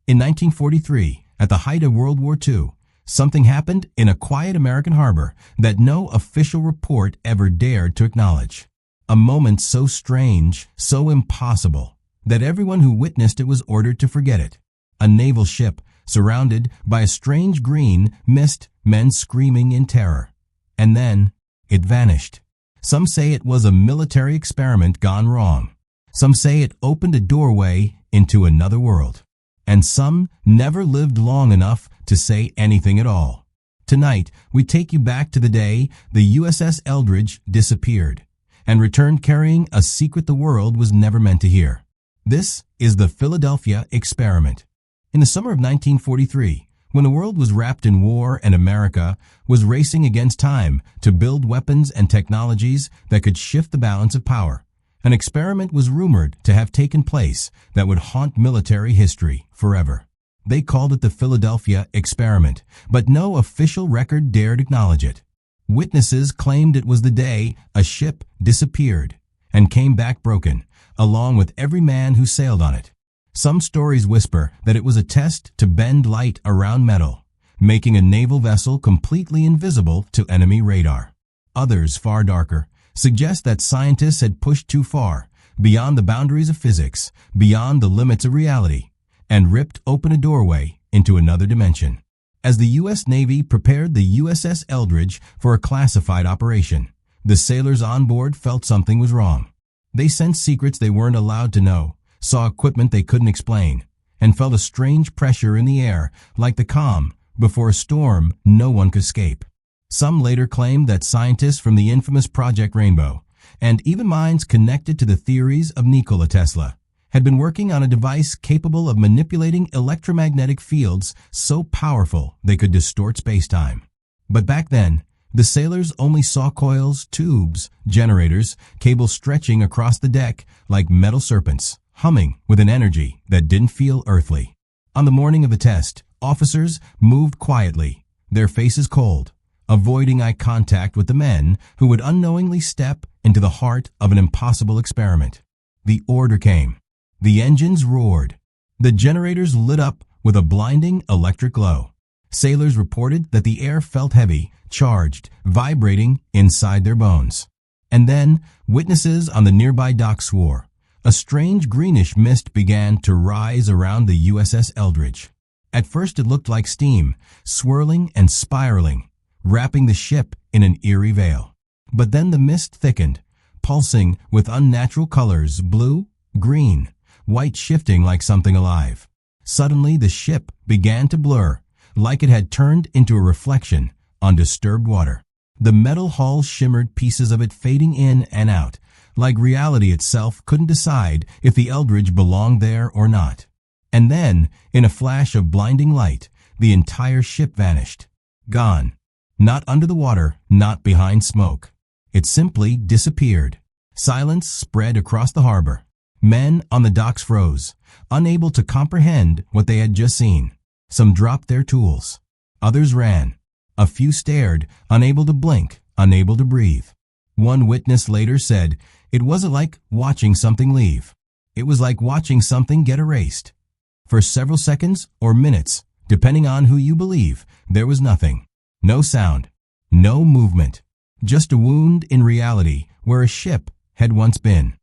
In 1943, at the height of World War II, something happened in a quiet American harbor that no official report ever dared to acknowledge. A moment so strange, so impossible, that everyone who witnessed it was ordered to forget it. A naval ship surrounded by a strange green mist, men screaming in terror. And then it vanished. Some say it was a military experiment gone wrong. Some say it opened a doorway into another world. And some never lived long enough to say anything at all. Tonight, we take you back to the day the USS Eldridge disappeared and returned carrying a secret the world was never meant to hear. This is the Philadelphia Experiment. In the summer of 1943, when the world was wrapped in war and America was racing against time to build weapons and technologies that could shift the balance of power, an experiment was rumored to have taken place that would haunt military history forever. They called it the Philadelphia Experiment, but no official record dared acknowledge it. Witnesses claimed it was the day a ship disappeared and came back broken, along with every man who sailed on it. Some stories whisper that it was a test to bend light around metal, making a naval vessel completely invisible to enemy radar. Others, far darker, suggest that scientists had pushed too far, beyond the boundaries of physics, beyond the limits of reality, and ripped open a doorway into another dimension. As the U.S. Navy prepared the USS Eldridge for a classified operation, the sailors on board felt something was wrong. They sensed secrets they weren't allowed to know, saw equipment they couldn't explain, and felt a strange pressure in the air, like the calm before a storm no one could escape. Some later claimed that scientists from the infamous Project Rainbow, and even minds connected to the theories of Nikola Tesla, had been working on a device capable of manipulating electromagnetic fields so powerful they could distort space-time. But back then, the sailors only saw coils, tubes, generators, cables stretching across the deck like metal serpents, humming with an energy that didn't feel earthly. On the morning of the test, officers moved quietly, their faces cold, avoiding eye contact with the men who would unknowingly step into the heart of an impossible experiment. The order came. The engines roared. The generators lit up with a blinding electric glow. Sailors reported that the air felt heavy, charged, vibrating inside their bones. And then, witnesses on the nearby dock swore. A strange greenish mist began to rise around the USS Eldridge. At first it looked like steam, swirling and spiraling, wrapping the ship in an eerie veil. But then the mist thickened, pulsing with unnatural colors, blue, green, white shifting like something alive. Suddenly the ship began to blur, like it had turned into a reflection on disturbed water. The metal hull shimmered, pieces of it fading in and out, like reality itself couldn't decide if the Eldridge belonged there or not. And then, in a flash of blinding light, the entire ship vanished. Gone. Not under the water, not behind smoke. It simply disappeared. Silence spread across the harbor. Men on the docks froze, unable to comprehend what they had just seen. Some dropped their tools. Others ran. A few stared, unable to blink, unable to breathe. One witness later said, "It wasn't like watching something leave. It was like watching something get erased." For several seconds or minutes, depending on who you believe, there was nothing. No sound. No movement. Just a wound in reality where a ship had once been.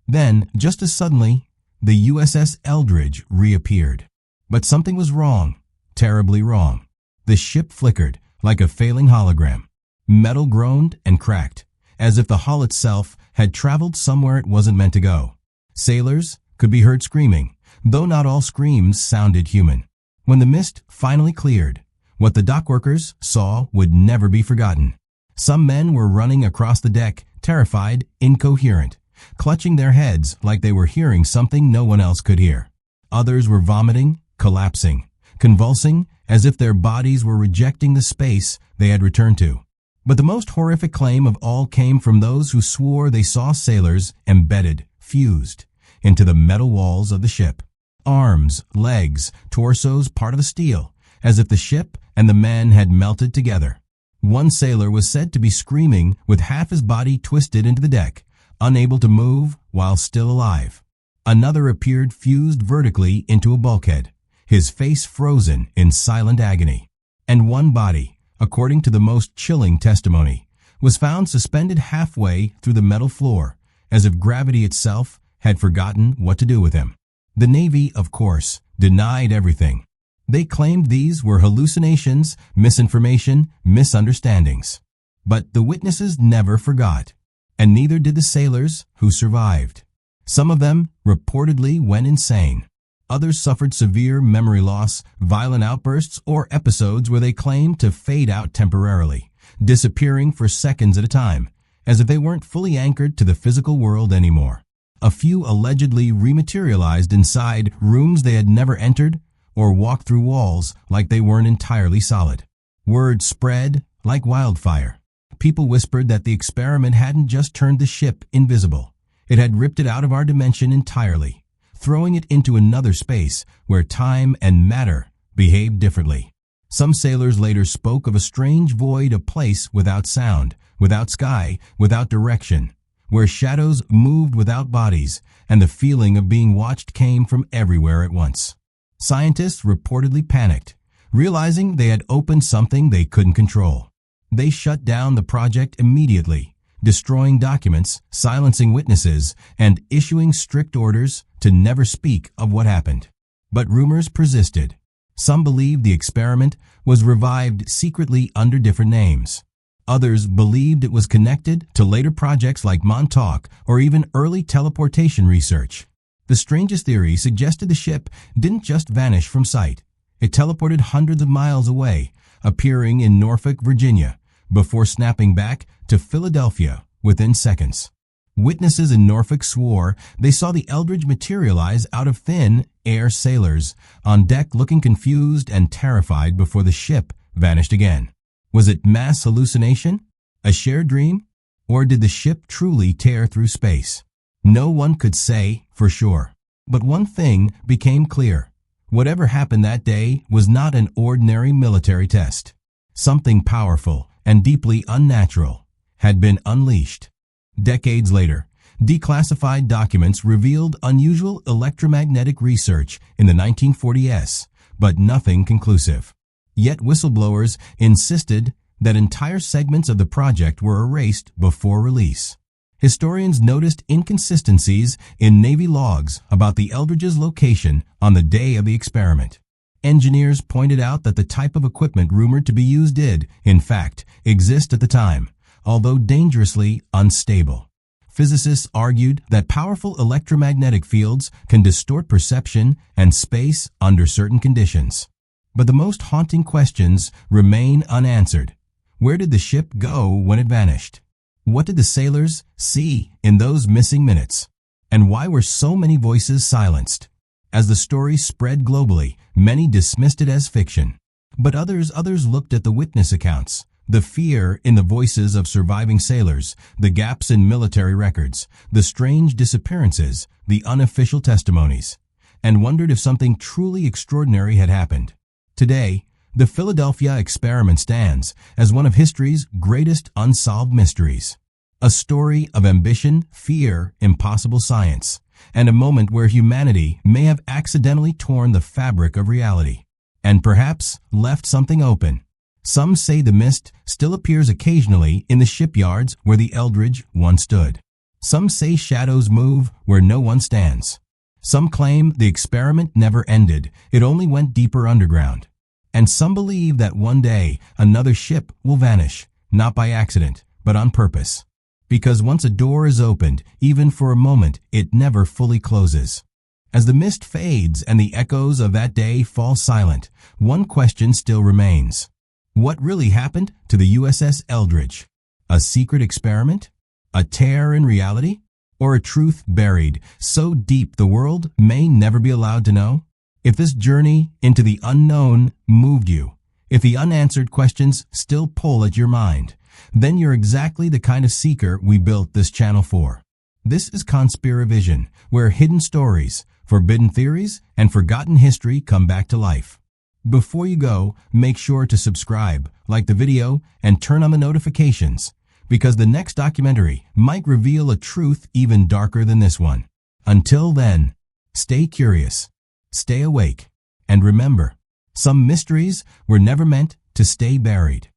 Then, just as suddenly, the USS Eldridge reappeared. But something was wrong. Terribly wrong. The ship flickered like a failing hologram. Metal groaned and cracked, as if the hull itself had traveled somewhere it wasn't meant to go. Sailors could be heard screaming, though not all screams sounded human. When the mist finally cleared, what the dockworkers saw would never be forgotten. Some men were running across the deck, terrified, incoherent, clutching their heads like they were hearing something no one else could hear. Others were vomiting, collapsing, convulsing as if their bodies were rejecting the space they had returned to. But the most horrific claim of all came from those who swore they saw sailors embedded, fused, into the metal walls of the ship. Arms, legs, torsos part of the steel, as if the ship and the men had melted together. One sailor was said to be screaming with half his body twisted into the deck, unable to move while still alive. Another appeared fused vertically into a bulkhead, his face frozen in silent agony. And one body, according to the most chilling testimony, was found suspended halfway through the metal floor, as if gravity itself had forgotten what to do with him. The Navy, of course, denied everything. They claimed these were hallucinations, misinformation, misunderstandings. But the witnesses never forgot, and neither did the sailors who survived. Some of them reportedly went insane. Others suffered severe memory loss, violent outbursts, or episodes where they claimed to fade out temporarily, disappearing for seconds at a time, as if they weren't fully anchored to the physical world anymore. A few allegedly rematerialized inside rooms they had never entered, or walked through walls like they weren't entirely solid. Word spread like wildfire. People whispered that the experiment hadn't just turned the ship invisible. It had ripped it out of our dimension entirely, throwing it into another space where time and matter behaved differently. Some sailors later spoke of a strange void, a place without sound, without sky, without direction, where shadows moved without bodies, and the feeling of being watched came from everywhere at once. Scientists reportedly panicked, realizing they had opened something they couldn't control. They shut down the project immediately, destroying documents, silencing witnesses, and issuing strict orders to never speak of what happened. But rumors persisted. Some believed the experiment was revived secretly under different names. Others believed it was connected to later projects like Montauk or even early teleportation research. The strangest theory suggested the ship didn't just vanish from sight. It teleported hundreds of miles away, appearing in Norfolk, Virginia, before snapping back to Philadelphia within seconds. Witnesses in Norfolk swore they saw the Eldridge materialize out of thin air, sailors on deck looking confused and terrified before the ship vanished again. Was it mass hallucination? A shared dream? Or did the ship truly tear through space? No one could say for sure. But one thing became clear. Whatever happened that day was not an ordinary military test. Something powerful and deeply unnatural had been unleashed. Decades later, declassified documents revealed unusual electromagnetic research in the 1940s, but nothing conclusive. Yet whistleblowers insisted that entire segments of the project were erased before release. Historians noticed inconsistencies in Navy logs about the Eldridge's location on the day of the experiment. Engineers pointed out that the type of equipment rumored to be used did, in fact, exist at the time, although dangerously unstable. Physicists argued that powerful electromagnetic fields can distort perception and space under certain conditions. But the most haunting questions remain unanswered. Where did the ship go when it vanished? What did the sailors see in those missing minutes? And why were so many voices silenced? As the story spread globally, many dismissed it as fiction. But others looked at the witness accounts, the fear in the voices of surviving sailors, the gaps in military records, the strange disappearances, the unofficial testimonies, and wondered if something truly extraordinary had happened. Today, the Philadelphia experiment stands as one of history's greatest unsolved mysteries. A story of ambition, fear, impossible science, and a moment where humanity may have accidentally torn the fabric of reality, and perhaps left something open. Some say the mist still appears occasionally in the shipyards where the Eldridge once stood. Some say shadows move where no one stands. Some claim the experiment never ended, it only went deeper underground. And some believe that one day another ship will vanish, not by accident, but on purpose. Because once a door is opened, even for a moment, it never fully closes. As the mist fades and the echoes of that day fall silent, one question still remains. What really happened to the USS Eldridge? A secret experiment? A tear in reality? Or a truth buried so deep the world may never be allowed to know? If this journey into the unknown moved you, if the unanswered questions still pull at your mind, then you're exactly the kind of seeker we built this channel for. This is Conspiravision, where hidden stories, forbidden theories, and forgotten history come back to life. Before you go, make sure to subscribe, like the video, and turn on the notifications, because the next documentary might reveal a truth even darker than this one. Until then, stay curious, stay awake, And remember, some mysteries were never meant to stay buried.